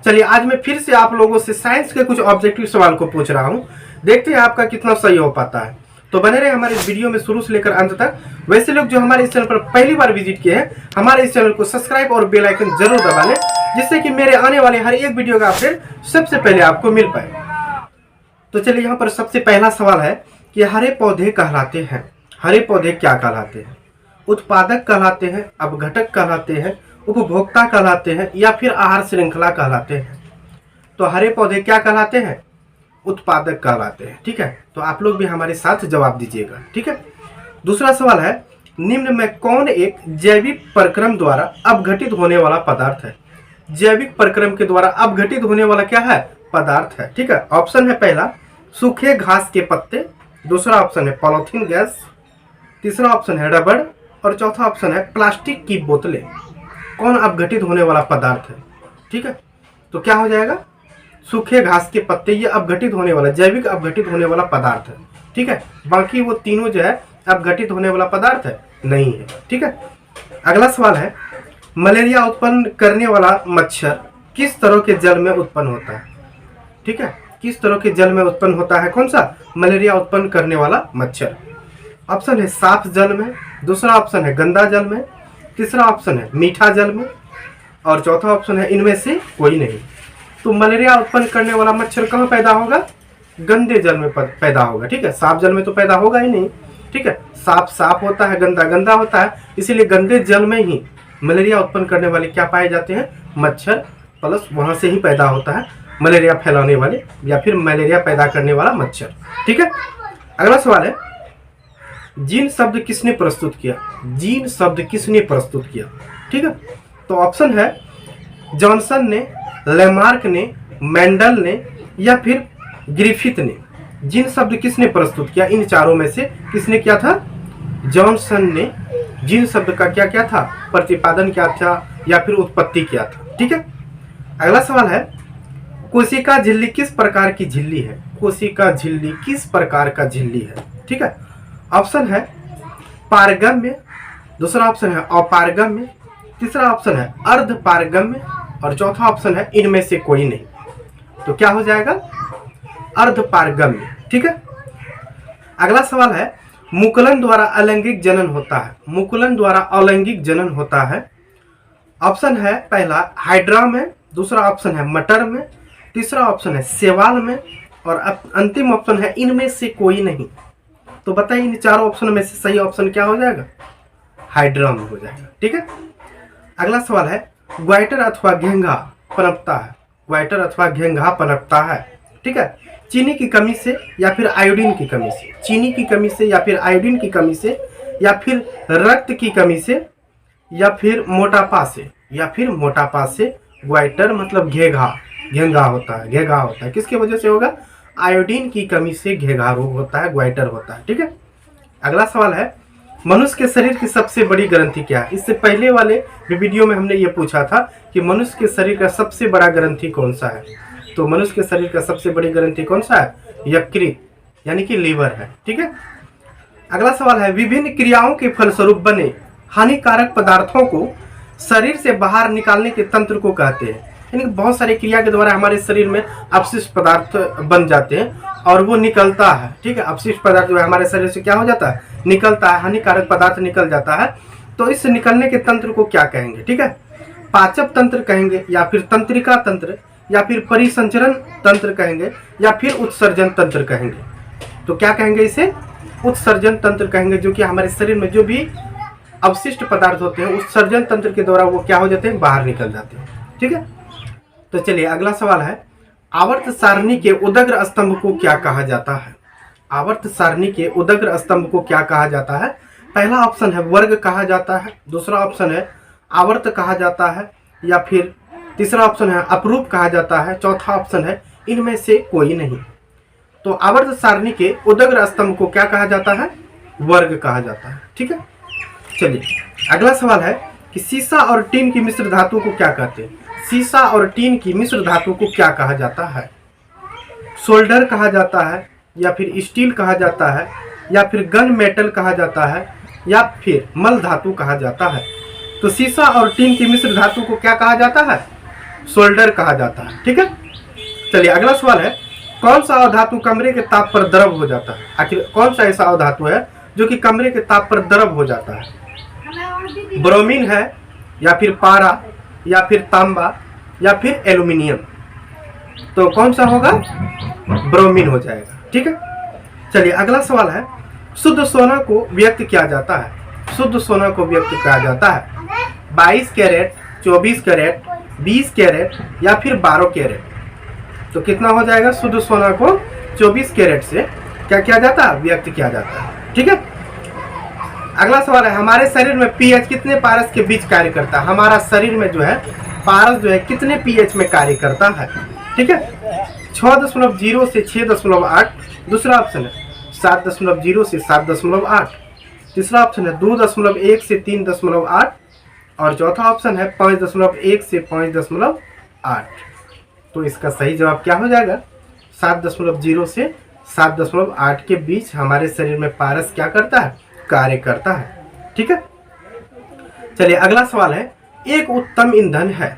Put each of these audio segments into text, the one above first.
चलिए आज मैं फिर से आप लोगों से साइंस के कुछ ऑब्जेक्टिव सवाल को पूछ रहा हूँ, देखते हैं आपका कितना सही हो पाता है। तो बने रहे हमारे इस वीडियो में शुरू से लेकर अंत तक। वैसे लोग जो हमारे इस चैनल पर पहली बार विजिट किए हैं, हमारे इस चैनल को सब्सक्राइब और बेल आइकन जरूर दबा लें, जिससे कि मेरे आने वाले हर एक वीडियो का अपडेट सबसे पहले आपको मिल पाए। तो चलिए यहाँ पर सबसे पहला सवाल है कि हरे पौधे कहलाते हैं, हरे पौधे क्या कहलाते हैं? उत्पादक कहलाते हैं, अपघटक कहलाते हैं, उपभोक्ता कहलाते हैं या फिर आहार श्रृंखला कहलाते हैं? तो हरे पौधे क्या कहलाते हैं? उत्पादक कहलाते हैं। ठीक है, तो आप लोग भी हमारे साथ जवाब दीजिएगा। ठीक है, दूसरा सवाल है, निम्न में कौन एक जैविक प्रक्रम द्वारा अपघटित होने वाला पदार्थ है? जैविक प्रक्रम के द्वारा अपघटित होने वाला क्या है? पदार्थ है। ठीक है, ऑप्शन है पहला सूखे घास के पत्ते, दूसरा ऑप्शन है पॉलीथीन गैस, तीसरा ऑप्शन है रबड़ और चौथा ऑप्शन है प्लास्टिक की बोतलें। कौन अपघटित होने वाला पदार्थ है? ठीक है, तो क्या हो जाएगा? सूखे घास के पत्ते, ये अपघटित होने वाला, जैविक अपघटित होने वाला पदार्थ है। ठीक है, बाकी वो तीनों जो है अपघटित होने वाला पदार्थ है नहीं है। ठीक है, अगला सवाल है, मलेरिया उत्पन्न करने वाला मच्छर किस तरह के जल में उत्पन्न होता है? ठीक है, किस तरह के जल में उत्पन्न होता है? कौन सा मलेरिया उत्पन्न करने वाला मच्छर? ऑप्शन है साफ जल में, दूसरा ऑप्शन है गंदा जल में, तीसरा ऑप्शन है मीठा जल में और चौथा ऑप्शन है इनमें से कोई नहीं। तो मलेरिया उत्पन्न करने वाला मच्छर कहाँ पैदा होगा? गंदे जल में पैदा होगा। ठीक है, साफ जल में तो पैदा होगा ही नहीं। ठीक है, साफ साफ होता है, गंदा गंदा होता है, इसीलिए गंदे जल में ही मलेरिया उत्पन्न करने वाले क्या पाए जाते हैं? मच्छर, प्लस वहां से ही पैदा होता है मलेरिया फैलाने वाले या फिर मलेरिया पैदा करने वाला मच्छर। ठीक है, अगला सवाल है, जीन शब्द किसने प्रस्तुत किया? जीन शब्द किसने प्रस्तुत किया? ठीक है, तो ऑप्शन है जॉनसन ने, लेमार्क ने, मेंडल ने या फिर ग्रिफिथ ने। जीन शब्द किसने प्रस्तुत किया? इन चारों में से किसने किया था? जॉनसन ने जीन शब्द का क्या क्या था? प्रतिपादन किया था या फिर उत्पत्ति किया था। ठीक है, अगला सवाल है, कोशिका झिल्ली किस प्रकार की झिल्ली है? कोशिका झिल्ली किस प्रकार का झिल्ली है? ठीक है, ऑप्शन है पारगम्य, दूसरा ऑप्शन है अपारगम्य, तीसरा ऑप्शन है अर्ध पारगम्य और चौथा ऑप्शन है इनमें से कोई नहीं। तो क्या हो जाएगा? अर्ध पारगम्य। ठीक है, अगला सवाल है, मुकुलन द्वारा अलैंगिक जनन होता है, मुकुलन द्वारा अलैंगिक जनन होता है। ऑप्शन है पहला हाइड्रा में, दूसरा ऑप्शन है मटर में, तीसरा ऑप्शन है शैवाल में और अंतिम ऑप्शन है इनमें से कोई नहीं। तो बताइए इन चारों ऑप्शन में से सही ऑप्शन क्या हो जाएगा? हाइड्रा में हो जाएगा। ठीक है, अगला सवाल है, ग्वाइटर अथवा घेंघा पनपता है, ग्वाइटर अथवा घेंघा पनपता है। ठीक है, चीनी की कमी से या फिर आयोडीन की कमी से, चीनी की कमी से या फिर आयोडीन की कमी से या फिर रक्त की कमी से या फिर मोटापा से, या फिर मोटापा से ग्वाइटर मतलब घेंघा, घेंघा होता है, घेंघा होता है। किसकी वजह से होगा? आयोडीन की कमी से घेंघा रोग होता है, ग्वाइटर होता है। ठीक है, अगला सवाल है, मनुष्य के शरीर की सबसे बड़ी ग्रंथि क्या है? इससे पहले वाले वीडियो में हमने ये पूछा था कि मनुष्य के शरीर का सबसे बड़ा ग्रंथि कौन सा है? तो मनुष्य के शरीर का सबसे बड़ी ग्रंथि कौन सा है? यकृत यानी कि लीवर है। ठीक है, अगला सवाल है, विभिन्न क्रियाओं के फलस्वरूप बने हानिकारक पदार्थों को शरीर से बाहर निकालने के तंत्र को कहते हैं। यानी बहुत सारी क्रिया के द्वारा हमारे शरीर में अपशिष्ट पदार्थ बन जाते हैं और वो निकलता है। ठीक है, अपशिष्ट पदार्थ जो है हमारे शरीर से क्या हो जाता है? निकलता है, हानिकारक पदार्थ निकल जाता है। तो इस निकलने के तंत्र को क्या कहेंगे? ठीक है, पाचक तंत्र कहेंगे या फिर तंत्रिका तंत्र या फिर परिसंचरण तंत्र कहेंगे या फिर उत्सर्जन तंत्र कहेंगे। तो क्या कहेंगे? इसे उत्सर्जन तंत्र कहेंगे, जो कि हमारे शरीर में जो भी अवशिष्ट पदार्थ होते हैं उत्सर्जन तंत्र के द्वारा वो क्या हो जाते हैं? बाहर निकल जाते हैं। ठीक है, तो चलिए अगला सवाल है, आवर्त सारणी के उदग्र स्तंभ को क्या कहा जाता है? आवर्त सारणी के उदग्र स्तंभ को क्या कहा जाता है? पहला ऑप्शन है वर्ग कहा जाता है, दूसरा ऑप्शन है आवर्त कहा जाता है या फिर तीसरा ऑप्शन है अपरूप कहा जाता है, चौथा ऑप्शन है इनमें से कोई नहीं। तो आवर्त सारणी के उदग्र स्तंभ को क्या कहा जाता है? वर्ग कहा जाता है। ठीक है, चलिए अगला सवाल है कि सीसा और टीन की मिश्र धातु को क्या कहते हैं? सीसा और टीन की मिश्र धातु को क्या कहा जाता है? सोल्डर कहा जाता है या फिर स्टील कहा जाता है या फिर गन मेटल कहा जाता है या फिर मल धातु कहा जाता है? तो सीसा और टीन की मिश्र धातु को क्या कहा जाता है? सोल्डर कहा जाता है। ठीक है, चलिए अगला सवाल है, कौन सा अधातु कमरे के ताप पर द्रव हो जाता है? आखिर कौन सा ऐसा अधातु है जो कि कमरे के ताप पर द्रव हो जाता है? ब्रोमीन है, या फिर पारा, या फिर तांबा, या फिर एल्यूमिनियम? तो कौन सा होगा? ब्रोमीन हो जाएगा। ठीक है, चलिए अगला सवाल है, शुद्ध सोना को व्यक्त किया जाता है? शुद्ध सोना को व्यक्त किया जाता है 22 कैरेट, 24 कैरेट, 20 कैरेट, या फिर 12 कैरेट? तो कितना हो जाएगा? शुद्ध सोना को 24 कैरेट से क्या किया जाता है? व्यक्त किया जाता है। ठीक है, अगला सवाल है, हमारे शरीर में पीएच कितने पारस के बीच कार्य करता है? हमारा शरीर में जो है पारस जो है कितने पीएच में कार्य करता है? ठीक है, 6.0 से 6.8, दूसरा ऑप्शन है 7.0 से 7.8, तीसरा ऑप्शन है 2.1 से 3.8, और चौथा ऑप्शन है 5.1 से 5.8। तो इसका सही जवाब क्या हो जाएगा? 7.0 से 7.8 के बीच हमारे शरीर में पारस क्या करता है? कार्य करता है। ठीक है, चलिए अगला सवाल है, एक उत्तम ईंधन है,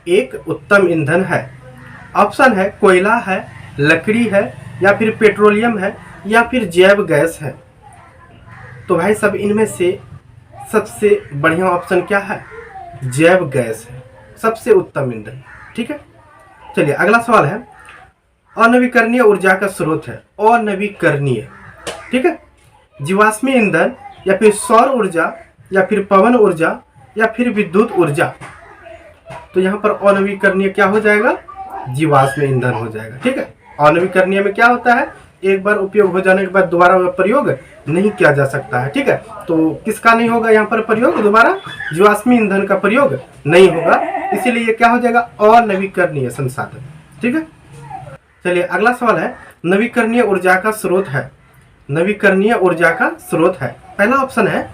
एक उत्तम ईंधन है। ऑप्शन है कोयला है, लकड़ी है, या फिर पेट्रोलियम है, या फिर जैव गैस है? तो भाई सब इनमें से सबसे बढ़िया ऑप्शन क्या है? जैव गैस है, सबसे उत्तम ईंधन। ठीक है, चलिए अगला सवाल है, अनवीकरणीय ऊर्जा का स्रोत है, अनवीकरणीय। ठीक है, जीवाश्मी ईंधन, या फिर सौर ऊर्जा, या फिर पवन ऊर्जा, या फिर विद्युत ऊर्जा? तो यहाँ पर अनवीकरणीय क्या हो जाएगा? जीवाश्म ईंधन हो जाएगा। ठीक है, अनवीकरणीय में क्या होता है? एक बार उपयोग हो जाने के बाद दोबारा प्रयोग नहीं किया जा सकता है। ठीक है, तो किसका नहीं होगा यहाँ पर प्रयोग? दोबारा जीवाश्मी ईंधन का प्रयोग नहीं होगा, इसीलिए ये क्या हो जाएगा? अनवीकरणीय संसाधन। ठीक है, चलिए अगला सवाल है, नवीकरणीय ऊर्जा का स्रोत है, नवीकरणीय ऊर्जा का स्रोत है। पहला ऑप्शन है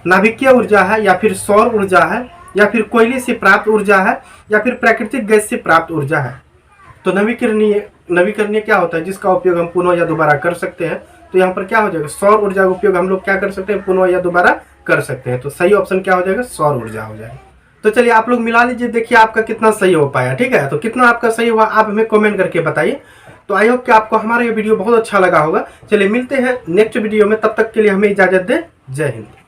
नाभिकीय ऊर्जा है, या फिर सौर ऊर्जा है, या फिर कोयले से प्राप्त ऊर्जा है, या फिर प्राकृतिक गैस से प्राप्त ऊर्जा है? तो नवीकरणीय क्या होता है? जिसका उपयोग हम पुनः या दोबारा कर सकते हैं। तो यहाँ पर क्या हो जाएगा? सौर ऊर्जा का उपयोग हम लोग क्या कर सकते हैं? पुनः या दोबारा कर सकते हैं। तो सही ऑप्शन क्या हो जाएगा? सौर ऊर्जा हो जाएगा। तो चलिए आप लोग मिला लीजिए, देखिए आपका कितना सही हो पाया। ठीक है, तो कितना आपका सही हुआ आप हमें कमेंट करके बताइए। तो आई होप कि आपको हमारा ये वीडियो बहुत अच्छा लगा होगा। चलिए मिलते हैं नेक्स्ट वीडियो में, तब तक के लिए हमें इजाजत दें। जय हिंद।